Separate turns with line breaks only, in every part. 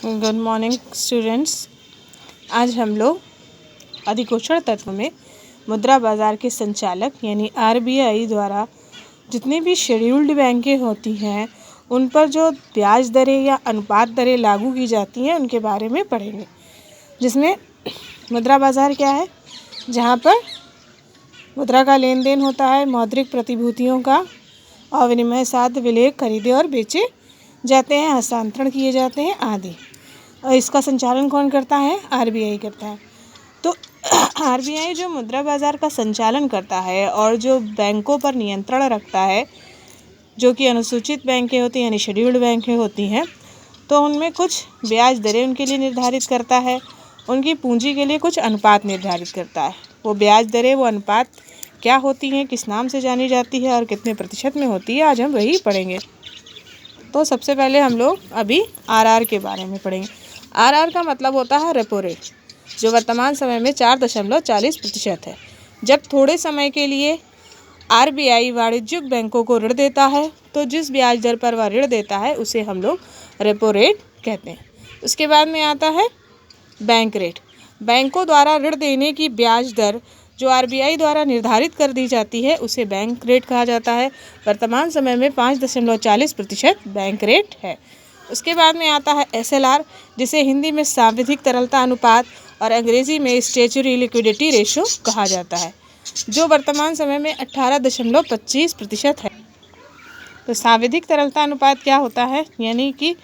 Good morning students. आज हम लोग अधिकोषण तत्व में मुद्रा बाज़ार के संचालक यानी आरबीआई द्वारा जितनी भी शेड्यूल्ड बैंकें होती हैं उन पर जो ब्याज दरें या अनुपात दरें लागू की जाती हैं उनके बारे में पढ़ेंगे। जिसमें मुद्रा बाज़ार क्या है, जहाँ पर मुद्रा का लेन देन होता है, मौद्रिक प्रतिभूतियों का और विनिमय साध्य विलेय खरीदे और बेचे जाते हैं, हस्तांतरण किए जाते हैं आदि। और इसका संचालन कौन करता है? आरबीआई करता है। तो आरबीआई जो मुद्रा बाज़ार का संचालन करता है और जो बैंकों पर नियंत्रण रखता है, जो कि अनुसूचित बैंकें होती हैं यानी शेड्यूल्ड बैंकें होती हैं, तो उनमें कुछ ब्याज दरें उनके लिए निर्धारित करता है, उनकी पूंजी के लिए कुछ अनुपात निर्धारित करता है। वो ब्याज दरें, वो अनुपात क्या होती हैं, किस नाम से जानी जाती है और कितने प्रतिशत में होती है, आज हम वही पढ़ेंगे। तो सबसे पहले हम लोग अभी आरआर के बारे में पढ़ेंगे। आरआर का मतलब होता है रेपो रेट, जो वर्तमान समय में 4.40% है। जब थोड़े समय के लिए आरबीआई वाणिज्यिक बैंकों को ऋण देता है तो जिस ब्याज दर पर वह ऋण देता है उसे हम लोग रेपो रेट कहते हैं। उसके बाद में आता है बैंक रेट। बैंकों द्वारा ऋण देने की ब्याज दर जो आरबीआई द्वारा निर्धारित कर दी जाती है उसे बैंक रेट कहा जाता है। वर्तमान समय में 5.40% बैंक रेट है। उसके बाद में आता है एसएलआर, जिसे हिंदी में सांविधिक तरलता अनुपात और अंग्रेजी में स्टैच्यूटरी लिक्विडिटी रेशो कहा जाता है, जो वर्तमान समय में 18.25% है। तो सांविधिक तरलता अनुपात क्या होता है? यानी कि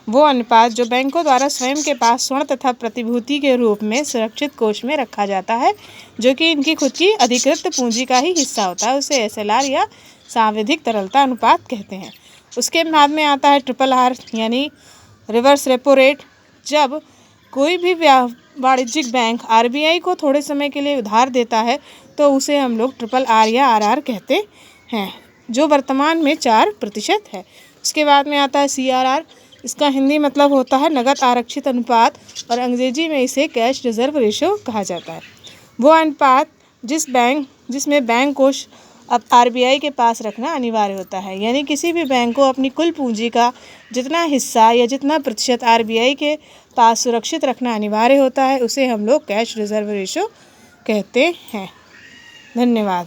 वो अनुपात जो बैंकों द्वारा स्वयं के पास स्वर्ण तथा प्रतिभूति के रूप में सुरक्षित कोष में रखा जाता है, जो कि इनकी खुद की अधिकृत पूंजी का ही हिस्सा होता है, उसे एसएलआर या सांविधिक तरलता अनुपात कहते हैं। उसके बाद में आता है ट्रिपल आर यानी रिवर्स रेपो रेट। जब कोई भी वाणिज्यिक बैंक आरबीआई को थोड़े समय के लिए उधार देता है तो उसे हम लोग ट्रिपल आर या आरआर कहते हैं, जो वर्तमान में 4% है। उसके बाद में आता है सीआरआर। इसका हिंदी मतलब होता है नगद आरक्षित अनुपात और अंग्रेजी में इसे कैश रिजर्व रेशो कहा जाता है। वो अनुपात जिसमें बैंक कोष अब आरबीआई के पास रखना अनिवार्य होता है, यानी किसी भी बैंक को अपनी कुल पूंजी का जितना हिस्सा या जितना प्रतिशत आरबीआई के पास सुरक्षित रखना अनिवार्य होता है उसे हम लोग कैश रिजर्व रेशो कहते हैं। धन्यवाद।